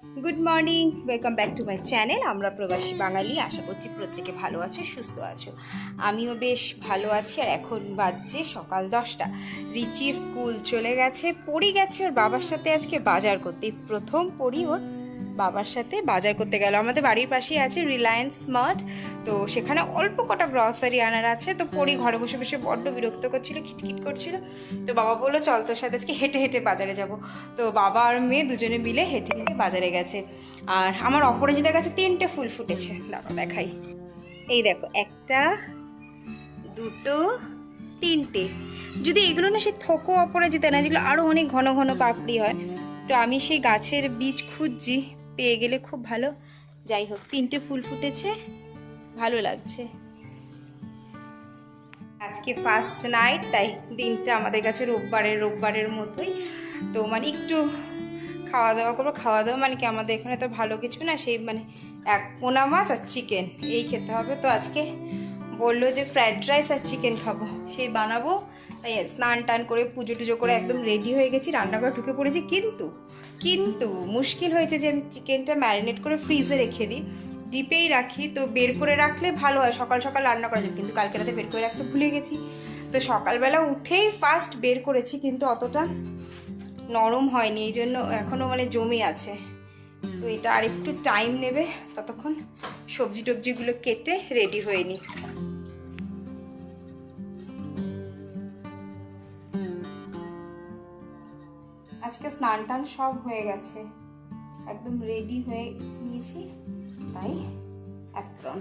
Good morning, welcome back to my channel. আমরা প্রবাসী বাঙালি, আশা করছি প্রত্যেকে ভালো আছো, সুস্থ আছো। আমিও বেশ ভালো আছি। আর এখন বাজছে সকাল 10টা। রিচি স্কুল চলে গেছে, পড়ি গেছে ওর বাবার সাথে আজকে বাজার করতে। এই প্রথম পড়ি ওর বাবার সাথে বাজার করতে গেল। আমাদের বাড়ির পাশেই আছে রিলায়েন্স স্মার্ট, তো সেখানে অল্প কটা গ্রসারি আনার আছে। তো পড়ি ঘরে বসে বসে বড্ড বিরক্ত করছিল, খিটখিট করছিল। তো বাবা বললো চল তোর সাথে আজকে হেঁটে হেঁটে বাজারে যাব। তো বাবা আর মেয়ে দুজনে মিলে হেঁটে হেঁটে বাজারে গেছে। আর আমার অপরাজিতার কাছে 3টে ফুল ফুটেছে, দাঁড়া দেখাই। এই দেখো, একটা, দুটো, 3টে। যদি এগুলো না সেই থোকো অপরাজিতা না, যেগুলো আরও অনেক ঘন ঘন পাপড়ি হয়। তো আমি সেই গাছের বীজ খুঁজছি, পেয়ে গেলে খুব ভালো। যাই হোক, 3টে ফুল ফুটেছে, ভালো লাগছে। আজকে ফার্স্ট নাইট, তাই দিনটা আমাদের কাছে রোববারের মতোই। তো মানে একটু খাওয়া দাওয়া করবো। খাওয়া দাওয়া মানে কি, আমাদের এখানে তো ভালো কিছু না, সেই মানে এক পোনা মাছ আর চিকেন এই খেতে হবে। তো আজকে বললো যে ফ্রায়েড রাইস আর চিকেন খাবো, সেই বানাবো। তাই স্নান টান করে পুজো টুজো করে একদম রেডি হয়ে গেছি, রান্নাঘরে ঢুকে পড়েছি। কিন্তু মুশকিল হয়েছে যে আমি চিকেনটা ম্যারিনেট করে ফ্রিজে রেখে দিই, ডিপেই রাখি। তো বের করে রাখলে ভালো হয়, সকাল সকাল রান্না করা যাবে। কিন্তু কালকে রাতে বের করে রাখতে ভুলে গেছি। তো সকালবেলা উঠেই ফার্স্ট বের করেছি, কিন্তু অতটা নরম হয়নি, এই জন্য এখনও মানে জমে আছে। তো এটা আর একটু টাইম নেবে, ততক্ষণ সবজি টবজিগুলো কেটে রেডি হয়ে নিই। আজকে স্নান টান সব হয়ে গেছে, একদম রেডি হয়ে নিয়েছি, তাই একদম।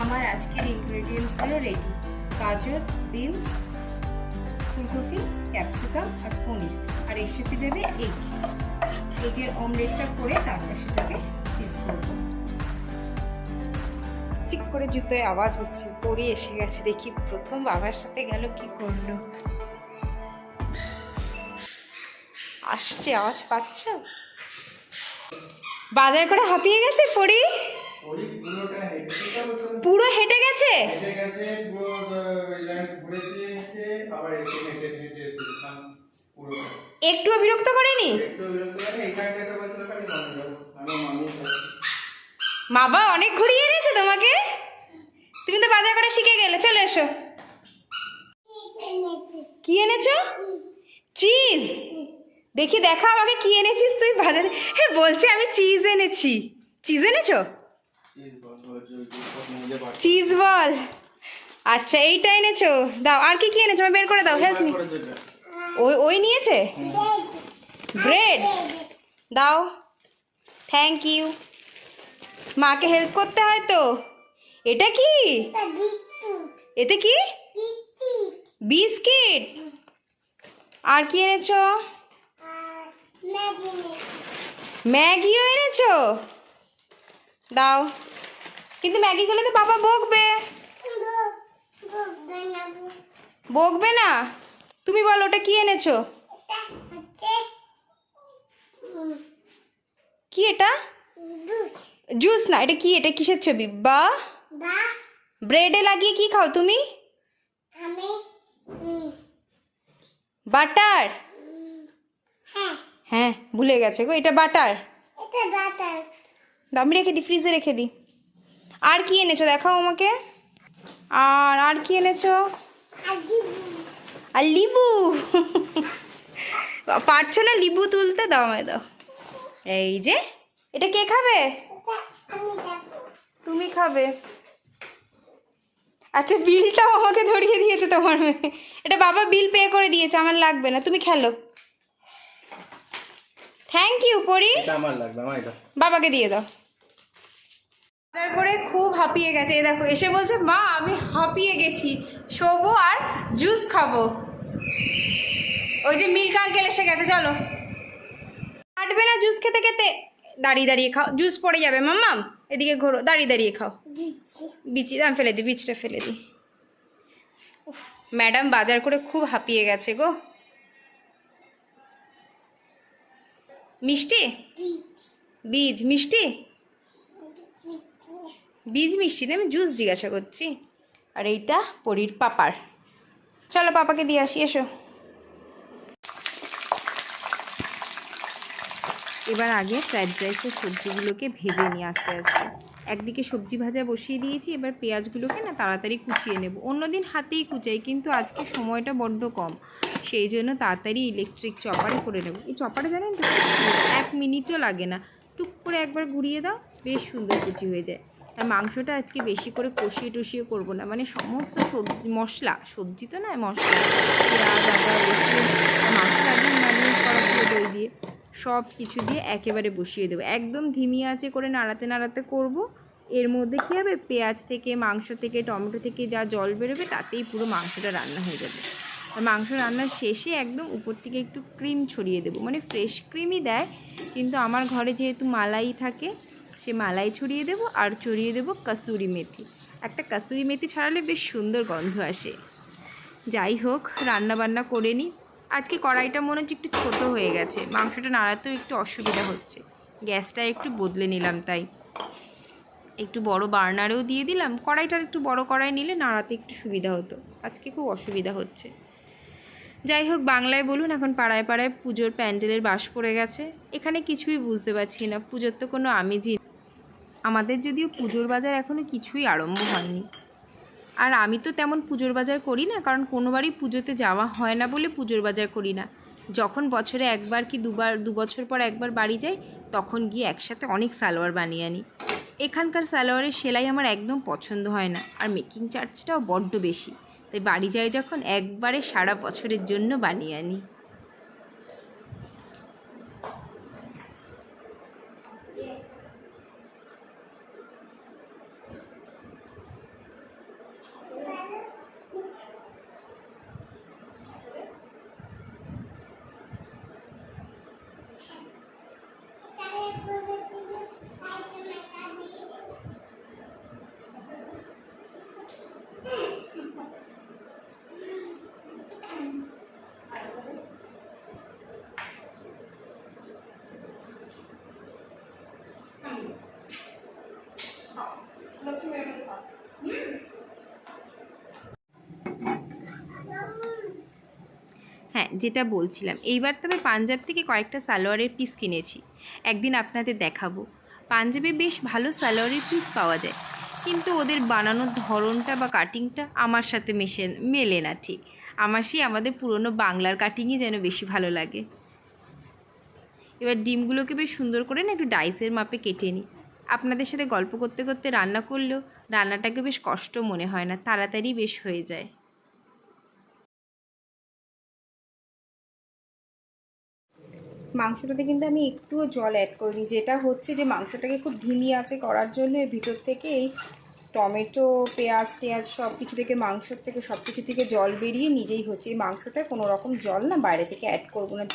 আমার আজকের ইনগ্রেডিয়েন্টসগুলো রেডি: গাজর, বিনস, ফুলকপি, ক্যাপসিকাম আর পনির। আর এর সাথে যাবে এগের অমলেটটা করে তারপর সেটাকে পিস করব। চিক করে জুতোয় আওয়াজ হচ্ছে, পরি এসে গেছে। দেখি প্রথম বাবার সাথে গেল, কি করলো। আসছে, আওয়াজ পাচ্ছ? বাজার করে হাঁপিয়ে গেছে পরি, পুরো হেঁটে গেছে। একটুও বিরক্ত করেনি? বাবা অনেক ঘুরিয়ে এনেছে তোমাকে, তুমি তো বাজার করে শিখে গেলে। চলে এসো। কি এনেছো? চিজ? দেখি, দেখা আমাকে কি এনেছিস তুই বাজারে। হ্যাঁ, বলছে আমি চিজ এনেছি। চিজ এনেছো? Cheese ball. আচ্ছা, এইটা এনেছো, দাও। আর কি কি এনেছো আমি বের করে দাও, হেল্প মি। ওই নিয়েছে ব্রেড, দাও। Thank you. মাকে হেল্প করতে হয় তো। এটা কি? এটা কি? বিস্কিট। আর কি এনেছো? ম্যাগিও এনেছো, দাও। কিন্তু ম্যাগি খেলে তো বাবা বকবে। বকবে না? তুমি বলো ওটা কি এনেছো? কি এটা? জুস না, এটা কি? এটা কিসের ছবি? বা ব্রেডে লাগিয়ে কি খাও তুমি? বাটার? হ্যাঁ, ভুলে গেছে গো, এটা বাটার। আমি রেখে দিই, ফ্রিজে রেখে দিই। আর কি এনেছো দেখাও আমাকে। আর কি এনেছো? আর লিবু। পারছো না লিবু তুলতে? দাও আমায় দাও। এই যে এটা কে খাবে? তুমি খাবে। আচ্ছা বিলটাও আমাকে ধরিয়ে দিয়েছে তোমার মেয়ে। এটা বাবা বিল পে করে দিয়েছে, আমার লাগবে না, তুমি খেলো। থ্যাংক ইউ পরি। আমার লাগবে, আমার এটা বাবাকে দিয়ে দাও। বাজার করে খুব হাঁপিয়ে গেছে, এই দেখো এসে বলছে মা আমি হাঁপিয়ে গেছি, শোবো আর জুস খাবো। ওই যে মিল্ক আঙ্কেল এসে গেছে, চলো। কাটবে না জুস খেতে খেতে, দাঁড়িয়ে দাঁড়িয়ে খাও, জুস পড়ে যাবে মাম্মাম। এদিকে ঘোরো, দাঁড়িয়ে দাঁড়িয়ে খাও। বিচি আমি ফেলে দিই, বীজটা ফেলে দিই। ম্যাডাম বাজার করে খুব হাঁপিয়ে গেছে গো। মিষ্টি বীজ মিষ্টি, বীজ মিষ্টি না, আমি জুস জিজ্ঞাসা করছি। আর এইটা পরীর পাপার। চলো পাপাকে দিয়ে আসি, এসো। এবার আগে ফ্রাইড রাইসের সবজিগুলোকে ভেজে নিয়ে আস্তে আস্তে একদিকে সবজি ভাজা বসিয়ে দিয়েছি। এবার পেঁয়াজগুলোকে না তাড়াতাড়ি কুচিয়ে নেব। অন্যদিন হাতেই কুচাই, কিন্তু আজকে সময়টা বড্ড কম, সেই জন্য তাড়াতাড়ি ইলেকট্রিক চপারে করে নেব। এই চপারে জানেন তো 1 মিনিটও লাগে না, টুক করে একবার ঘুরিয়ে দাও, বেশ সুন্দর কুচি হয়ে যায়। আর মাংসটা আজকে বেশি করে কষিয়ে টষিয়ে করবো না, মানে সমস্ত সবজি মশলা, সবজি তো নয় মশলা, পেঁয়াজ আদা রসুন, মাংস আগে ম্যারিনেট করা ছিল দই দিয়ে, সব কিছু দিয়ে একেবারে বসিয়ে দেবো। একদম ধিমি আঁচে করে নাড়াতে নাড়াতে করব। এর মধ্যে কী হবে, পেঁয়াজ থেকে মাংস থেকে টমেটো থেকে যা জল বেরোবে তাতেই পুরো মাংসটা রান্না হয়ে যাবে। আর মাংস রান্নার শেষে একদম উপর থেকে একটু ক্রিম ছড়িয়ে দেবো, মানে ফ্রেশ ক্রিমই দেয়, কিন্তু আমার ঘরে যেহেতু মালাই থাকে সে মালাই ছড়িয়ে দেবো। আর ছড়িয়ে দেবো কাসুরি মেথি। একটা কাসুরি মেথি ছড়ালে বেশ সুন্দর গন্ধ আসে। যাই হোক রান্না বান্না করে নিই। আজকে কড়াইটা মনে হচ্ছে একটু ছোটো হয়ে গেছে, মাংসটা নাড়াতেও একটু অসুবিধা হচ্ছে, গ্যাসটা একটু বদলে নিলাম, তাই একটু বড় বার্নারেও দিয়ে দিলাম। কড়াইটার একটু বড় কড়াই নিলে নাড়াতে একটু সুবিধা হতো, আজকে খুব অসুবিধা হচ্ছে। যাই হোক বাংলায় বলুন, এখন পাড়ায় পাড়ায় পুজোর প্যান্ডেলের বাস পড়ে গেছে। এখানে কিছুই বুঝতে পারছি না, পুজোর তো কোনো আমেজই। আমাদের যদিও পুজোর বাজার এখনও কিছুই আরম্ভ হয়নি। আর আমি তো তেমন পুজোর বাজার করি না, কারণ কোনোবারই পুজোতে যাওয়া হয় না বলে পুজোর বাজার করি না। যখন বছরে একবার কি দুবার, 2 বছর পর একবার বাড়ি যাই, তখন গিয়ে একসাথে অনেক সালোয়ার বানিয়ে আনি। এখানকার সালোয়ারের সেলাই আমার একদম পছন্দ হয় না, আর মেকিং চার্জটাও বড্ড বেশি, তাই বাড়ি যাই যখন একবারে সারা বছরের জন্য বানিয়ে আনি। হ্যাঁ যেটা বলছিলাম, এইবার তবে পাঞ্জাব থেকে কয়েকটা সালোয়ারের পিস কিনেছি, একদিন আপনাদের দেখাবো। পাঞ্জাবে বেশ ভালো সালোয়ারের পিস পাওয়া যায়, কিন্তু ওদের বানানোর ধরনটা বা কাটিংটা আমার সাথে মেলে না ঠিক। আমাদের পুরনো বাংলার কাটিংই যেন বেশি ভালো লাগে। এবার ডিমগুলোকে বেশ সুন্দর করে না একটু ডাইসের মাপে কেটে নিই। আপনাদের সাথে গল্প করতে করতে রান্না করলেও রান্নাটাকে বেশ কষ্ট মনে হয় না, তাড়াতাড়ি বেশ হয়ে যায়। মাংসটাতে কিন্তু আমি একটুও জল অ্যাড করিনি, যেটা হচ্ছে যে মাংসটাকে খুব ধিমি আঁচে করার জন্য এর ভিতর থেকে এই টমেটো পেঁয়াজ টেয়াজ সব কিছু থেকে, মাংসর থেকে সব কিছু থেকে জল বেরিয়ে নিজেই হচ্ছে। এই মাংসটায় কোনো রকম জল না বাইরে থেকে অ্যাড করবো না,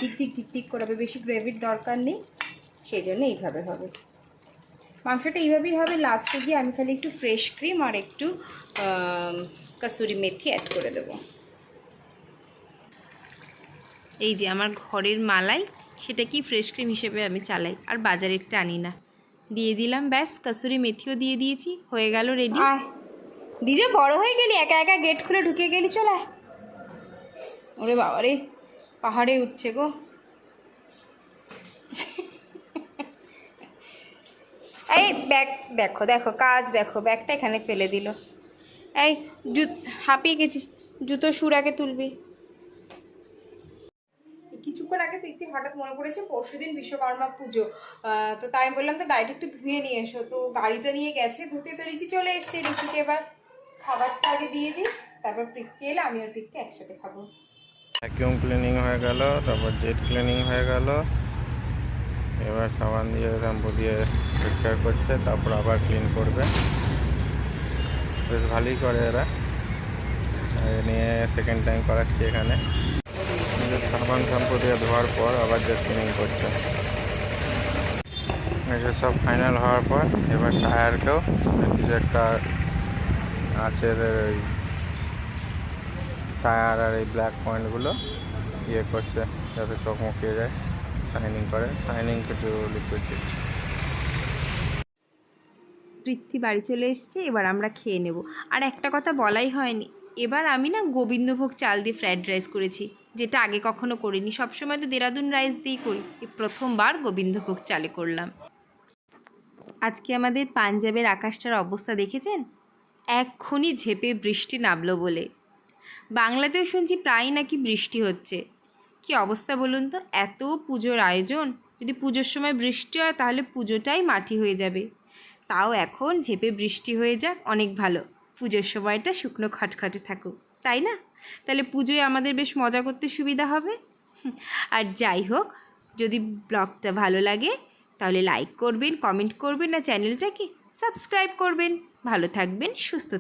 ধিক করে হবে, বেশি গ্রেভির দরকার নেই, সেই জন্য এইভাবে হবে মাংসটা, এইভাবেই হবে। লাস্টে গিয়ে আমি খালি একটু ফ্রেশ ক্রিম আর একটু কাসুরি মেথি অ্যাড করে দেবো। এই যে আমার ঘরের মালাই, সেটা কি ফ্রেশ ক্রিম হিসেবে আমি চালাই, আর বাজারেরটা আনি না। দিয়ে দিলাম, ব্যাস কাসুরি মেথিও দিয়ে দিয়েছি, হয়ে গেল রেডি। ডিজে বড় হয়ে গেলি, একা একা গেট খুলে ঢুকে গেলি, চলে। ওরে বাবা রে, পাহাড়ে উঠছে গো। এই ব্যাগ দেখো, দেখো কাজ দেখো, ব্যাগটা এখানে ফেলে দিল। এই হাঁপিয়ে গেছিস, জুতো সুর আগে তুলবি। কিছুক্ষণ আগে প্রীতি হঠাৎ মনে পড়েছে পরশুদিন বিশ্বকর্মা পুজো, তো তাই আমি বললাম তো গাড়িটা একটু ধুয়ে নিয়ে এসো। তো গাড়িটা নিয়ে গেছে ধুতে, তো রিচি চলে এসছে। রিচিকে এবার খাবারটা আগে দিয়ে দিই, তারপর প্রীতি এলে আমি আর প্রীতি একসাথে খাবো। ভ্যাকিউম ক্লিনিং হয়ে গেল, তারপর জেট ক্লিনিং হয়ে গেল। এবার সাবান দিয়ে শ্যাম্পু দিয়ে পরিষ্কার করছে, তারপর আবার ক্লিন করবে। বেশ ভালোই করে এরা। এই নিয়ে সেকেন্ড টাইম করাচ্ছি এখানে। সাবান শ্যাম্পু দিয়ে ধোয়ার পর আবার জেট ক্লিনিং করছে। এটা সব ফাইনাল হওয়ার পর এবার টায়ারকেও কিছু একটা আছে, ওই টায়ার আর এই ব্ল্যাক পয়েন্টগুলো ইয়ে করছে যাতে চকমকিয়ে যায়, শাইনিং করে, শাইনিং কিছু লিকুইড দিচ্ছে। পৃথ্বী বাড়ি চলে এসছে, এবার আমরা খেয়ে নেব। আর একটা কথা বলাই হয়নি, এবার আমি না গোবিন্দভোগ চাল দিয়ে ফ্রায়েড রাইস করেছি, যেটা আগে কখনো করিনি। সবসময় তো দেরাদুন রাইস দিয়েই করি, এই প্রথমবার গোবিন্দভোগ চালে করলাম। আজকে আমাদের পাঞ্জাবের আকাশটার অবস্থা দেখেছেন? এক্ষুনি ঝেঁপে বৃষ্টি নামলো বলে। বাংলাতেও শুনছি প্রায় নাকি বৃষ্টি হচ্ছে। কি অবস্থা বলুন তো, এত পুজোর আয়োজন, যদি পুজোর সময় বৃষ্টি হয় তাহলে পুজোটাই মাটি হয়ে যাবে। তাও এখন ঝেঁপে বৃষ্টি হয়ে যাক, অনেক ভালো। পুজোর সময়টা শুকনো খটখটে থাকুক, তাই না? তাহলে পুজোয় আমাদের বেশ মজা করতে সুবিধা হবে। আর যাই হোক, যদি ব্লগটা ভালো লাগে তাহলে লাইক করবেন, কমেন্ট করবেন, আর চ্যানেলটাকে সাবস্ক্রাইব করবেন। ভালো থাকবেন, সুস্থ থাকবেন।